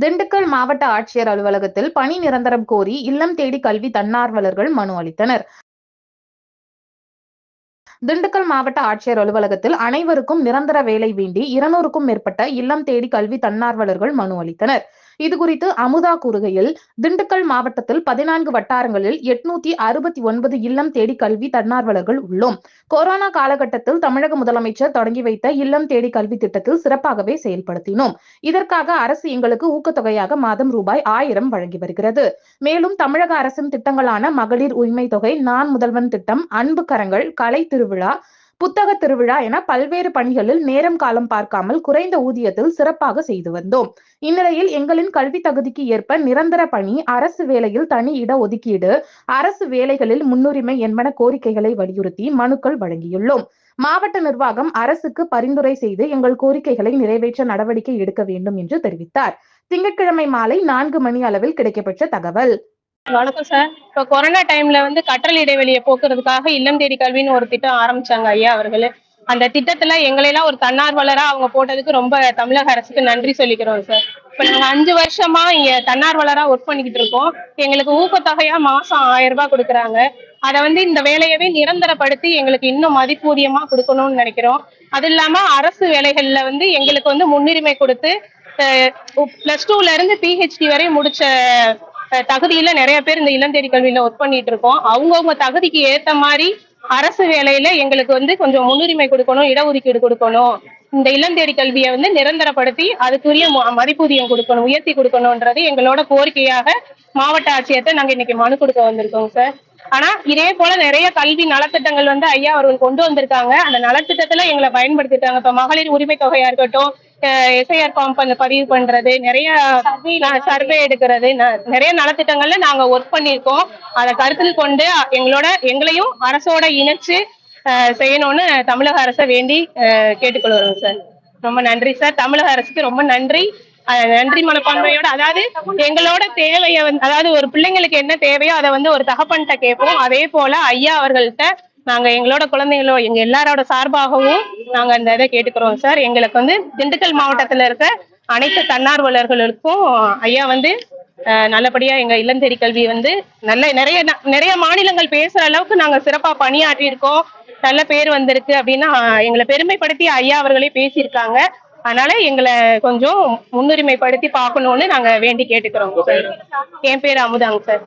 திண்டுக்கல் மாவட்ட ஆட்சியர் அலுவலகத்தில் பணி நிரந்தரம் கோரி இல்லம் தேடி கல்வி தன்னார்வலர்கள் மனு அளித்தனர். திண்டுக்கல் மாவட்ட ஆட்சியர் அலுவலகத்தில் அனைவருக்கும் நிரந்தர வேலை வேண்டி 200க்கும் மேற்பட்ட இல்லம் தேடி கல்வி தன்னார்வலர்கள் மனு அளித்தனர். இதுகுறித்து அமுதா கூறுகையில், திண்டுக்கல் மாவட்டத்தில் 14 வட்டாரங்களில் 869 இல்லம் தேடி கல்வி தன்னார்வலர்கள் உள்ளோம். கொரோனா காலகட்டத்தில் தமிழக முதலமைச்சர் தொடங்கி வைத்த இல்லம் தேடி கல்வி திட்டத்தில் சிறப்பாகவே செயல்படுத்தினோம். இதற்காக அரசு எங்களுக்கு ஊக்கத்தொகையாக மாதம் ரூபாய் 1000 வழங்கி வருகிறது. மேலும் தமிழக அரசின் திட்டங்களான மகளிர் உரிமை தொகை, நான் முதல்வன் திட்டம், அன்பு கரங்கள், கலை திருவிழா, புத்தக திருவிழா என பல்வேறு பணிகளில் நேரம் காலம் பார்க்காமல் குறைந்த ஊதியத்தில் சிறப்பாக செய்து வந்தோம். இந்நிலையில் எங்களின் கல்வி தகுதிக்கு ஏற்ப நிரந்தர பணி, அரசு வேலையில் தனி இட ஒதுக்கீடு, அரசு வேலைகளில் முன்னுரிமை என்பன கோரிக்கைகளை வலியுறுத்தி மனுக்கள் வழங்கியுள்ளோம். மாவட்ட நிர்வாகம் அரசுக்கு பரிந்துரை செய்து எங்கள் கோரிக்கைகளை நிறைவேற்ற நடவடிக்கை எடுக்க வேண்டும் என்று தெரிவித்தார். திங்கட்கிழமை மாலை 4 மணி அளவில் கிடைக்கப்பெற்ற தகவல். வணக்கம் சார். இப்போ கொரோனா டைம்ல கற்றல் இடைவெளியை போக்குறதுக்காக இல்லம் தேடி கல்வின்னு ஒரு திட்டம் ஆரம்பிச்சாங்க ஐயா அவர்கள். அந்த திட்டத்துல எங்களையெல்லாம் ஒரு தன்னார்வலரா அவங்க போட்டதுக்கு ரொம்ப தமிழக அரசுக்கு நன்றி சொல்லிக்கிறோம் சார். இப்ப நாங்க 5 வருஷமா இங்க தன்னார்வலரா ஒர்க் பண்ணிக்கிட்டு இருக்கோம். எங்களுக்கு ஊக்கத்தொகையா மாசம் 1000 ரூபாய் கொடுக்குறாங்க. அதை இந்த வேலையவே நிரந்தரப்படுத்தி எங்களுக்கு இன்னும் மதிப்பூதியமா கொடுக்கணும்னு நினைக்கிறோம். அது இல்லாம அரசு வேலைகள்ல எங்களுக்கு முன்னுரிமை கொடுத்து +2ல இருந்து PhD வரை முடிச்ச தகுதியில நிறைய பேர் இந்த இல்லம் தேடி கல்வியில ஒர்க் பண்ணிட்டு இருக்கோம். அவங்கவுங்க தகுதிக்கு ஏத்த மாதிரி அரசு வேலையில எங்களுக்கு கொஞ்சம் முன்னுரிமை கொடுக்கணும், இடஒதுக்கீடு கொடுக்கணும். இந்த இல்லம் தேடி கல்வியை நிரந்தரப்படுத்தி அதுக்குரிய மதிப்பூதியம் கொடுக்கணும், உயர்த்தி கொடுக்கணும்ன்றது எங்களோட கோரிக்கையாக மாவட்ட ஆட்சியர்கிட்ட நாங்க இன்னைக்கு மனு கொடுக்க வந்திருக்கோம் சார். ஆனா இதே போல நிறைய கல்வி நலத்திட்டங்கள் ஐயா அவர்கள் கொண்டு வந்திருக்காங்க. அந்த நலத்திட்டத்துல எங்களை பயன்படுத்திட்டாங்க. இப்ப மகளிர் உரிமை தொகையா இருக்கட்டும், SIR ஃபார்ம் பதிவு பண்றது, நிறைய சர்வே எடுக்கிறது, நிறைய நலத்திட்டங்கள்ல நாங்க ஒர்க் பண்ணியிருக்கோம். அதை கருத்தில் கொண்டு எங்களையும் அரசோட இணைச்சு செய்யணும்னு தமிழக அரசை வேண்டி கேட்டுக்கொள்கிறோம் சார். ரொம்ப நன்றி சார். தமிழக அரசுக்கு ரொம்ப நன்றி. நன்றி மனப்பான்மையோட, அதாவது எங்களோட தேவையை அதாவது ஒரு பிள்ளைங்களுக்கு என்ன தேவையோ அதை ஒரு தகப்பன்கிட்ட கேட்போம். அதே போல ஐயா அவர்கள்ட்ட நாங்க எங்களோட குழந்தைகளோ எங்க எல்லாரோட சார்பாகவும் நாங்க அந்த இதை கேட்டுக்கிறோம் சார். எங்களுக்கு திண்டுக்கல் மாவட்டத்துல இருக்க அனைத்து தன்னார்வலர்களுக்கும் ஐயா நல்லபடியா எங்க இல்லம் தேடி கல்வி நிறைய மாநிலங்கள் பேசுற அளவுக்கு நாங்க சிறப்பா பணியாற்றி இருக்கோம். நல்ல பேர் வந்திருக்கு அப்படின்னா எங்களை பெருமைப்படுத்தி ஐயா அவர்களே பேசியிருக்காங்க. அதனால எங்களை கொஞ்சம் முன்னுரிமைப்படுத்தி பார்க்கணும்னு நாங்க வேண்டி கேட்டுக்கிறோம் சார். என் பேர் அமுதாங்க சார்.